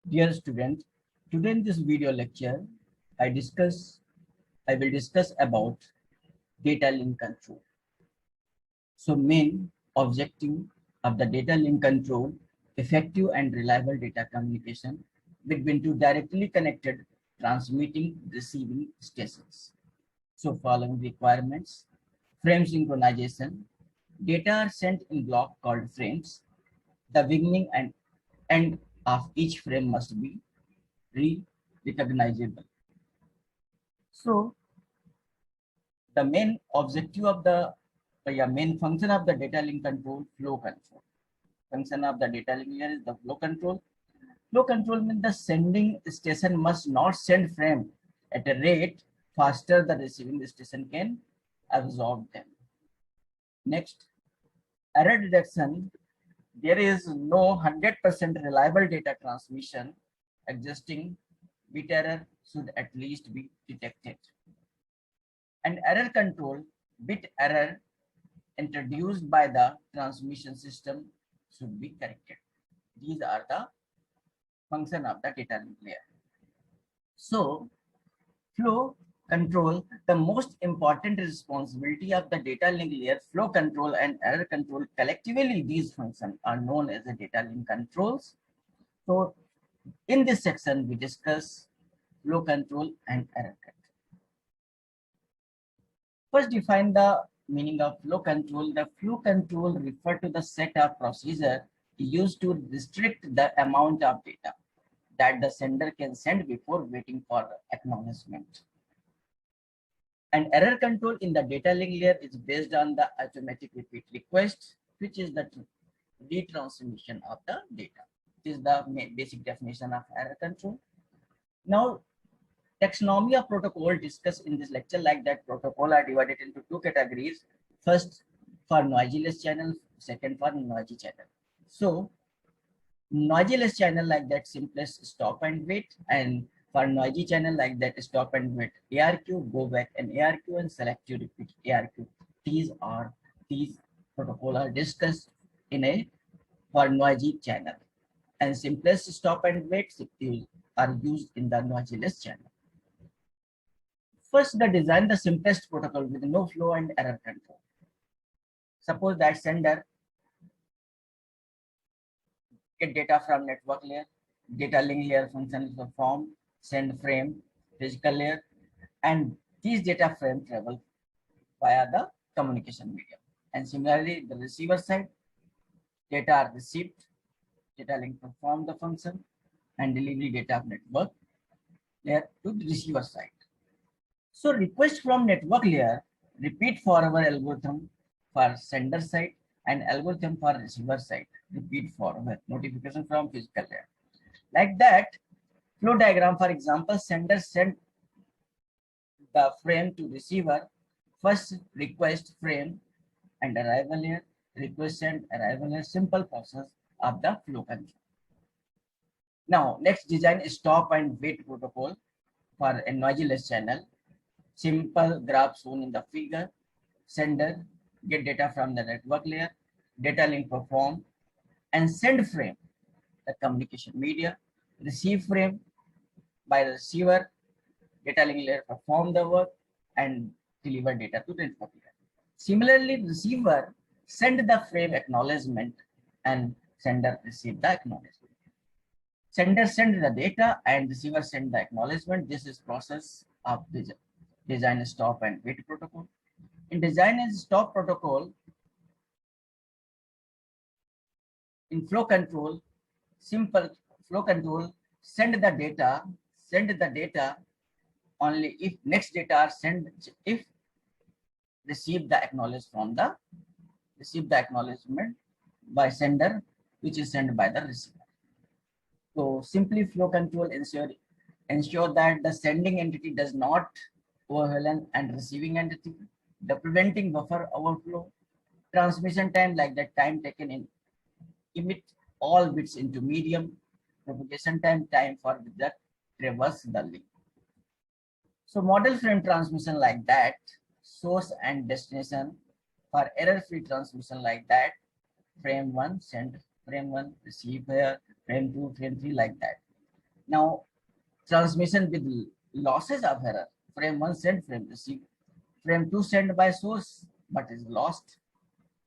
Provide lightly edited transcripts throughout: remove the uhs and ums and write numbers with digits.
Dear student, today in this video lecture, I will discuss about data link control. So main objective of the data link control, effective and reliable data communication between two directly connected transmitting receiving stations. So following requirements, frame synchronization, data are sent in block called frames. The beginning and end of each frame must be recognizable. So the main objective of the main function of the data link control, flow control. Function of the data link here is the flow control. Flow control means the sending station must not send frame at a rate faster the receiving station can absorb them. Next, error detection. There is no 100% reliable data transmission existing. Bit error should at least be detected. And error control, bit error introduced by the transmission system should be corrected. These are the function of the data link layer. So flow control, the most important responsibility of the data link layer, flow control and error control. Collectively, these functions are known as the data link controls. So in this section, we discuss flow control and error control. First, define the meaning of flow control. The flow control refer to the set of procedure used to restrict the amount of data that the sender can send before waiting for acknowledgement. And error control in the data link layer is based on the automatic repeat request, which is the retransmission of the data. This is the basic definition of error control. Now, taxonomy of protocol discussed in this lecture, like that protocol are divided into two categories. First for noisyless channel, second for noisy channel. So noisyless channel like that simplest stop and wait, and for noisy channel like that stop and wait ARQ, go back and ARQ, and selective repeat ARQ. These protocol are discussed in a for noisy channel, and simplest stop and wait are used in the noisyless channel. First, the design the simplest protocol with no flow and error control. Suppose that sender get data from network layer, data link layer function is performed, send frame, physical layer, and these data frame travel via the communication medium. And similarly, the receiver side, data are received, data link perform the function, and delivery data of network layer to the receiver side. So request from network layer, repeat forward algorithm for sender side and algorithm for receiver side, repeat forward notification from physical layer. Like that, flow diagram, for example, sender send the frame to receiver, first request frame and arrival layer, request send arrival layer, simple process of the flow control. Now, next design stop and wait protocol for a noisyless channel. Simple graph shown in the figure. Sender get data from the network layer, data link perform, and send frame, the communication media, receive frame by the receiver, data link layer perform the work and deliver data to the network layer. Similarly, receiver send the frame acknowledgement and sender receive the acknowledgement. Sender send the data and receiver send the acknowledgement. This is process of design stop and wait protocol. In design and stop protocol, in flow control, simple flow control, send the data only if next data are sent, if receive the acknowledgement by sender, which is sent by the receiver. So simply flow control ensure that the sending entity does not overwhelm and receiving entity, the preventing buffer overflow, transmission time like that time taken in emit all bits into medium, propagation time for that traverse the link. So model frame transmission like that, source and destination. For error-free transmission like that, frame 1 send, frame 1 receive here, frame 2, frame 3 like that. Now, transmission with losses of error. Frame 1 sent, frame received. Frame 2 sent by source but is lost,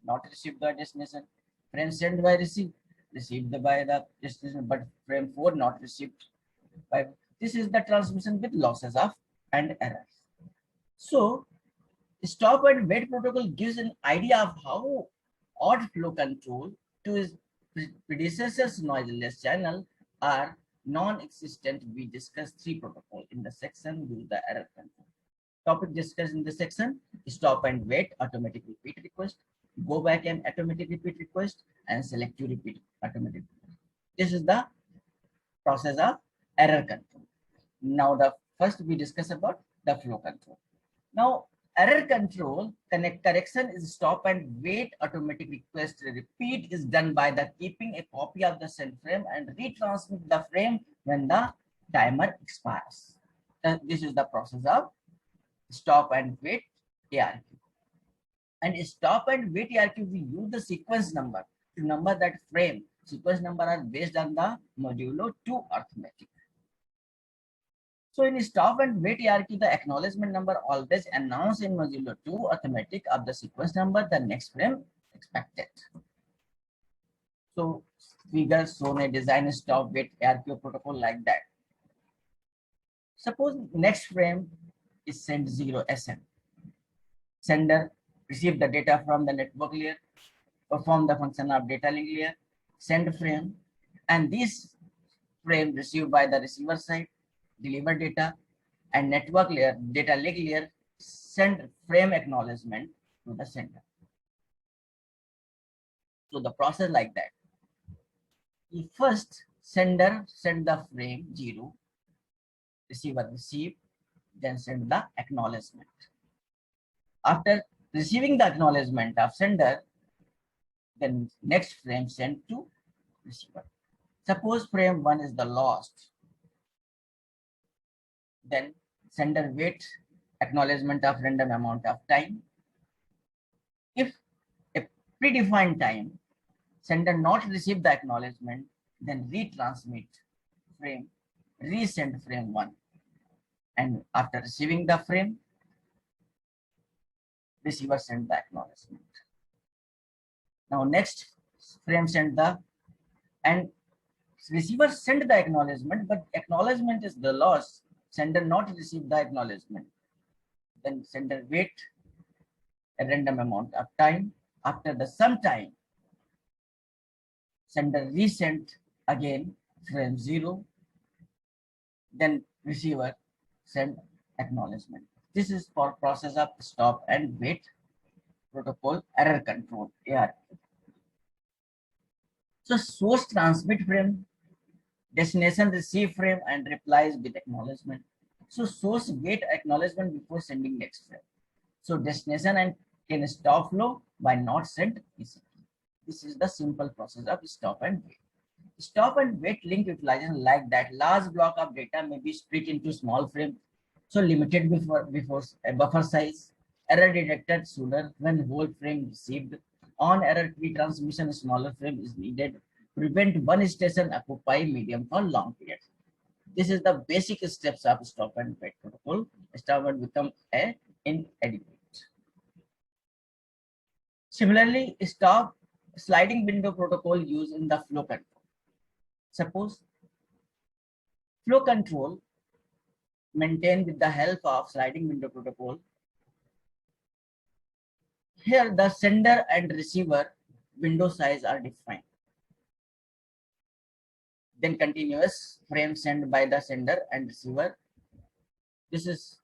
not received by destination. Frame sent by receive, received by the destination, but frame 4 not received by. This is the transmission with losses of and errors. So, stop and wait protocol gives an idea of how odd flow control to its predecessor's noiseless channel are non-existent. We discussed 3 protocols in the section use the error control. Topic discussed in this section: stop and wait, automatic repeat request, go back and automatic repeat request, and select to repeat automatic request. This is the process of error control. Now the first we discuss about the flow control. Now error control correction is stop and wait automatic request repeat is done by the keeping a copy of the send frame and retransmit the frame when the timer expires. This is the process of stop and wait ARQ. And stop and wait ARQ, we use the sequence number to number that frame. Sequence number are based on the modulo 2 arithmetic. So in stop and wait ARQ, the acknowledgement number always announced in modulo 2 arithmetic of the sequence number, the next frame expected. So figure shown a design stop wait ARQ protocol like that. Suppose next frame is send 0 SN. Sender receive the data from the network layer, perform the function of data link layer, send frame, and this frame received by the receiver side, deliver data, and network layer, data link layer, send frame acknowledgement to the sender. So the process like that. If first sender send the frame 0, receiver receive, then send the acknowledgement. After receiving the acknowledgement of sender, then next frame sent to receiver. Suppose frame 1 is the lost, then sender wait acknowledgement of random amount of time. If a predefined time, sender not receive the acknowledgement, then retransmit frame, resend frame 1. And after receiving the frame, receiver send the acknowledgement. Now next frame send the, and receiver send the acknowledgement, but acknowledgement is the loss. Sender not receive the acknowledgement. Then sender wait a random amount of time. After the some time, sender resend again frame 0. Then receiver send acknowledgement. This is for process of stop and wait protocol error control ARQ. So source transmit frame, destination receive frame and replies with acknowledgement. So source wait acknowledgement before sending next frame. So destination and can stop flow by not sent receipt. This is the simple process of stop and wait. Stop and wait link utilization like that. Large block of data may be split into small frame, so limited before a buffer size. Error detected sooner when whole frame received. On error retransmission, smaller frame is needed. Prevent one station occupy medium for long periods. This is the basic steps of stop and wait protocol. Stop and become inadequate. Similarly, stop sliding window protocol used in the flow control. Suppose flow control maintained with the help of sliding window protocol. Here the sender and receiver window size are defined. Then continuous frame sent by the sender and receiver. This is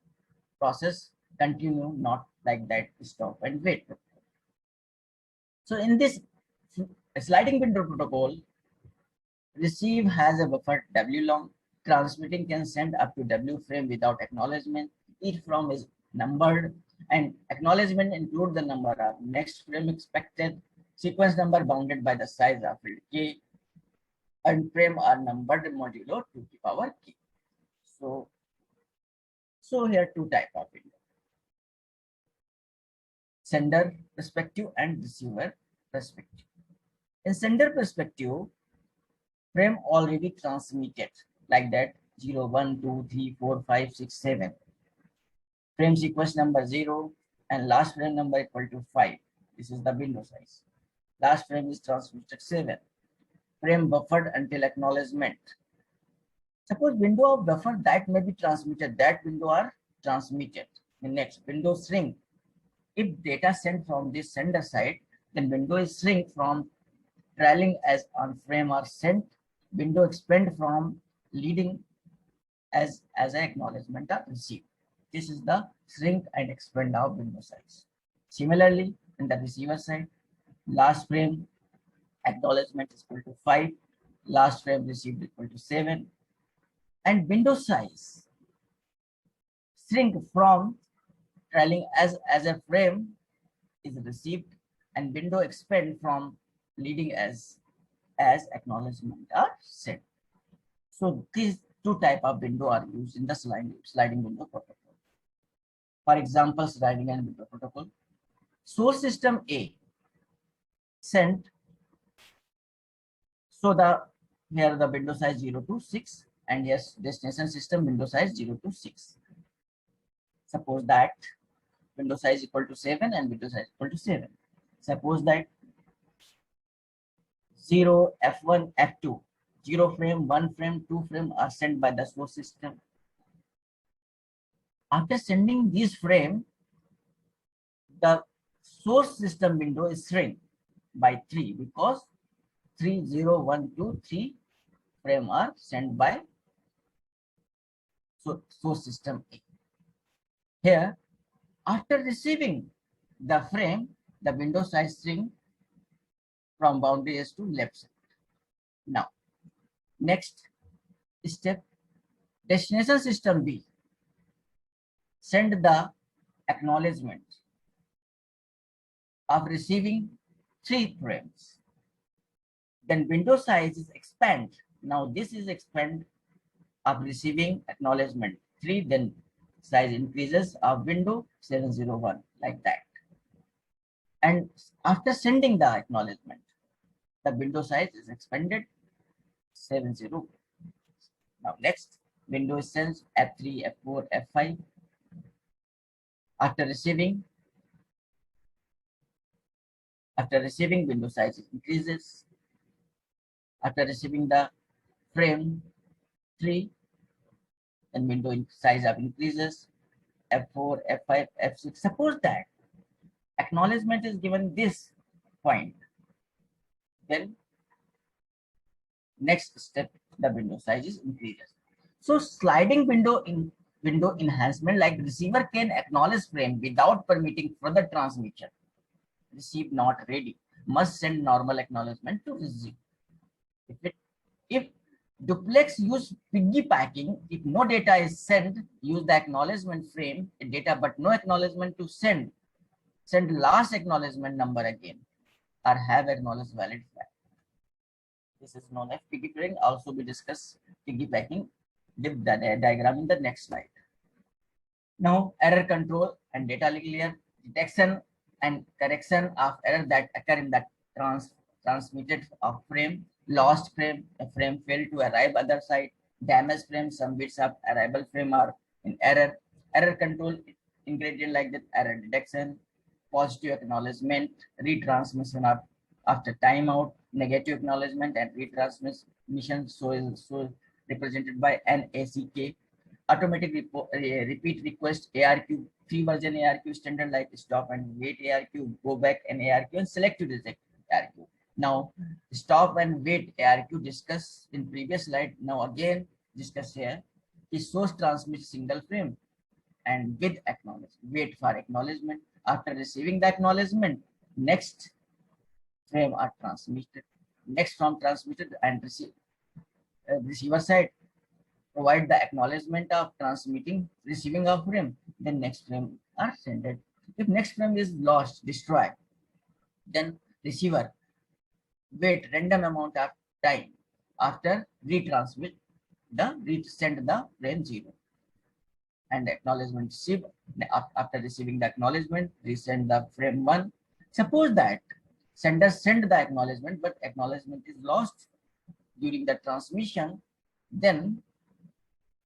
process continue, not like that stop and wait. So in this sliding window protocol, receive has a buffer W long. Transmitting can send up to W frame without acknowledgement. Each frame is numbered and acknowledgement include the number of next frame expected, sequence number bounded by the size of field K, and frame are numbered modulo 2 to the power K. So here two type of window. Sender perspective and receiver perspective. In sender perspective, frame already transmitted. like that 0, 1, 2, 3, 4, 5, 6, 7. Frame sequence number 0 and last frame number equal to 5. This is the window size. Last frame is transmitted 7. Frame buffered until acknowledgement. Suppose window of buffer that may be transmitted, that window are transmitted. The next window shrink. If data sent from the sender side, then window is shrink from trailing as on frame are sent. Window expand from leading as an acknowledgement are received. This is the shrink and expand of window size. Similarly, in the receiver side, last frame acknowledgement is equal to 5, last frame received equal to 7, and window size shrink from trailing as a frame is received, and window expand from leading as acknowledgement are sent. So these two type of window are used in the sliding window protocol. For example, sliding and window protocol. Source system A sent, so here the window size 0 to 6, and yes, destination system window size 0 to 6. Suppose that window size equal to 7 and window size equal to 7. Suppose that 0, F1, F2, 0 frame, 1 frame, 2 frame are sent by the source system. After sending this frame, the source system window is shrink by 3 because 3, 0, 1, 2, 3 frame are sent by source system A. Here, after receiving the frame, the window size shrink from boundary S to left side. Now, next step, destination system B send the acknowledgement of receiving 3 frames. Then window size is expand. Now this is expand of receiving acknowledgement 3, then size increases of window 701 like that. And after sending the acknowledgement, the window size is expanded 70. Now next window is sent F3, F4, F5. After receiving window size increases. After receiving the frame 3, then window size of increases F4, F5, F6. Suppose that acknowledgement is given this point, then next step the window size is increases. So sliding window enhancement, like receiver can acknowledge frame without permitting further transmission. Receive not ready, must send normal acknowledgement to receive. If duplex use piggybacking, if no data is sent, use the acknowledgement frame data but no acknowledgement to send last acknowledgement number again, or have acknowledged valid flag. This is known as piggybacking. Also we discuss piggybacking with the diagram in the next slide. Now error control and data layer detection and correction of error that occur in the transmitted of frame. Lost frame, a frame failed to arrive other side. Damaged frame, some bits of arrival frame are in error. Error control ingredient like that, error detection, positive acknowledgement, retransmission of after timeout, negative acknowledgement and retransmission so represented by NACK. Automatic repeat request ARQ, 3 version ARQ standard like stop and wait ARQ, go back and ARQ, and select to reject ARQ. Now stop and wait ARQ discussed in previous slide. Now again discuss here is source transmit single frame and with acknowledgement, wait for acknowledgement. After receiving the acknowledgement, next frame are transmitted. Next from transmitted and receiver side provide the acknowledgement of receiving a frame, then next frame are sent. If next frame is lost, destroyed, then receiver wait random amount of time after retransmit send the frame 0 and acknowledgement received. After receiving the acknowledgement, resend the frame 1. Suppose that sender send the acknowledgement but acknowledgement is lost during the transmission, then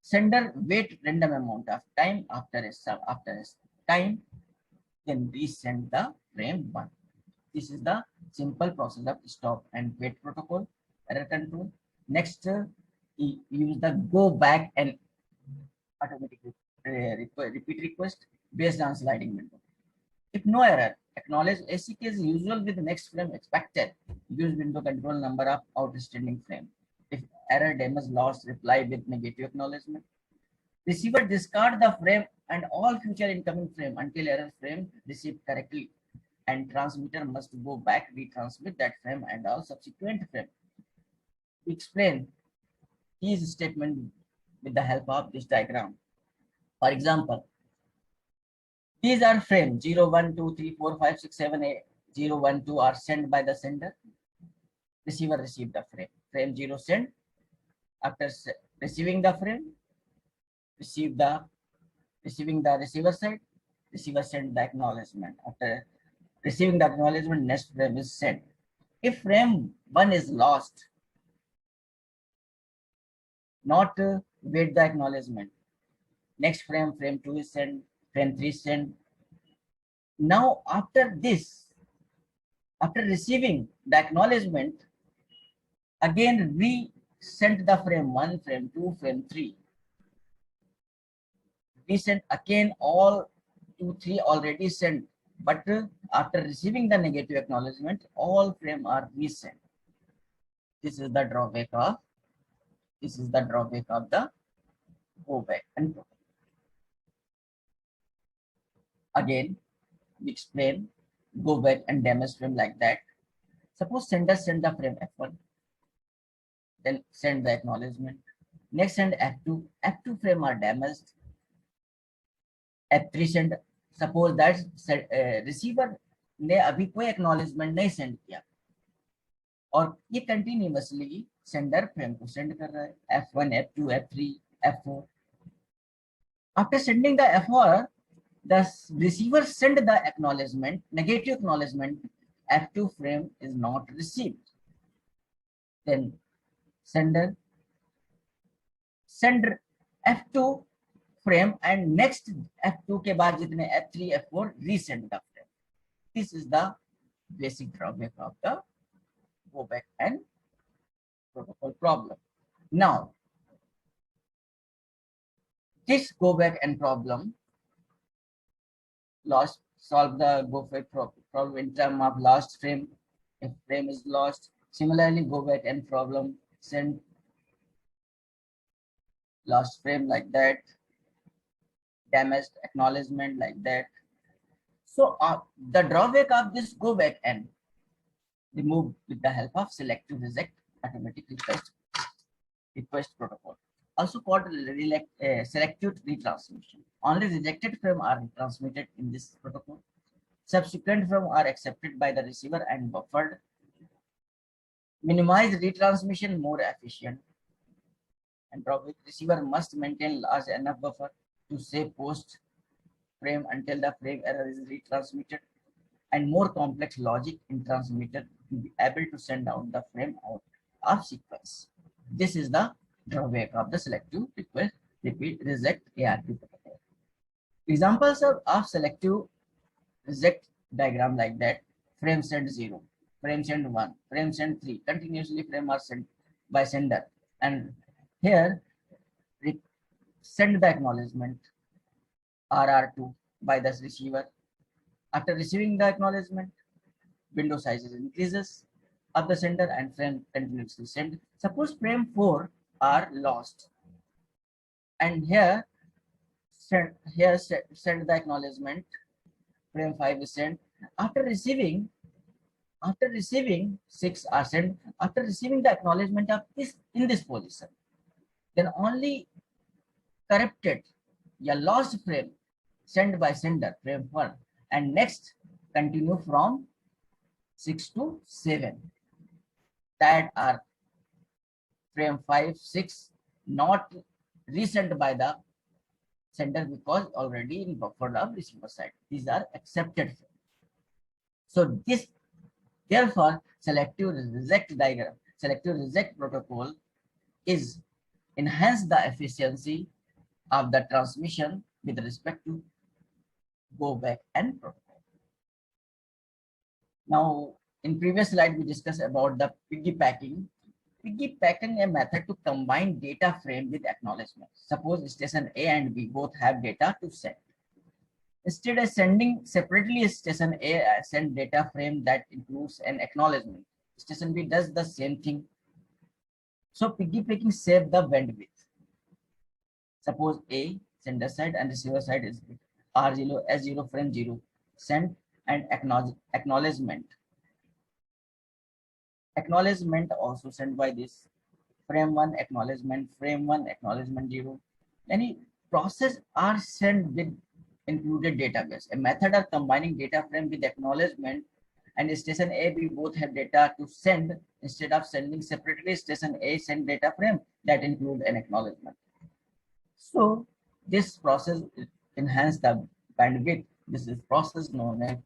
Sender wait random amount of time after a time, then resend the frame 1. This is the simple process of stop and wait protocol error control. Next, use the go back and automatic repeat request based on sliding window. If no error, acknowledge ACK is usual with next frame expected. Use window control number of outstanding frame. If error damage lost, reply with negative acknowledgement. Receiver discard the frame and all future incoming frame until error frame received correctly, and transmitter must go back retransmit that frame and all subsequent frame. We explain these statement with the help of this diagram. For example, these are frames 0, 1, 2, 3, 4, 5, 6, 7, 8, 0, 1, 2 are sent by the sender. Receiver received the frame. Frame 0 sent. After receiving the frame, receiving the receiver side, receiver sent the acknowledgement. After receiving the acknowledgement, next frame is sent. If frame 1 is lost, not wait the acknowledgement. Next frame 2 is sent, frame 3 is sent. Now after this, after receiving the acknowledgement, again we sent the frame 1, frame 2, frame 3. We sent again all 2, 3 already sent, but after receiving the negative acknowledgement, all frame are resent. This is the drawback of the go back and protocol. Again, we explain go back and damage frame like that. Suppose sender send the frame F1, then send the acknowledgement. Next send F2. F2 frame are damaged. F3 send. Suppose that receiver ने अभी कोई acknowledgement नहीं send किया और ये continuously sender frame को send कर रहा है F1, F2, F3, F4. After sending the F4, the receiver send the acknowledgement, negative acknowledgement. F2 frame is not received. Then sender send F2 frame and next F2 के बाद जितने F3, F4 resend the frame. This is the basic drawback of the go back and protocol problem. Now, this go back and problem solve the go back problem in terms of lost frame. If frame is lost, similarly go back and problem send lost frame like that, damaged acknowledgement like that. So the drawback of this go back and remove with the help of selective reject automatic request protocol, also called selective retransmission. Only rejected frame are transmitted in this protocol. Subsequent frame are accepted by the receiver and buffered. Minimize retransmission more efficient. And drawback, receiver must maintain large enough buffer to save post frame until the frame error is retransmitted, and more complex logic in transmitter to be able to send out the frame out of sequence. This is the drawback of the selective request repeat reject ARP protocol. Examples of selective reject diagram like that: frame send 0, frame send 1, frame send 3. Continuously frame are sent by sender, and here send the acknowledgement RR2 by the receiver. After receiving the acknowledgement, window sizes increases of the sender and frame continuously send. Suppose frame 4 are lost, and here send the acknowledgement. Frame 5 is sent. After receiving 6 are sent. After receiving the acknowledgement of this in this position, then only corrupted lost frame sent by sender frame 1, and next continue from 6 to 7, that are frame 5, 6 not resent by the sender because already in buffer of receiver side. These are accepted frame. So this, therefore, selective reject protocol is enhance the efficiency of the transmission with respect to go back and protocol. Now, in previous slide, we discussed about the piggybacking. Piggybacking a method to combine data frame with acknowledgement. Suppose station A and B both have data to send. Instead of sending separately, station A send data frame that includes an acknowledgement. Station B does the same thing. So piggybacking saves the bandwidth. Suppose A, sender side and receiver side is R0, S0, frame 0, send and acknowledgement. Acknowledgement also sent by this frame 1 acknowledgement, frame 1 acknowledgement 0. Any process are sent with included database. A method of combining data frame with acknowledgement, and station A, B both have data to send. Instead of sending separately, station A send data frame that include an acknowledgement. So this process enhance the bandwidth. This is process known as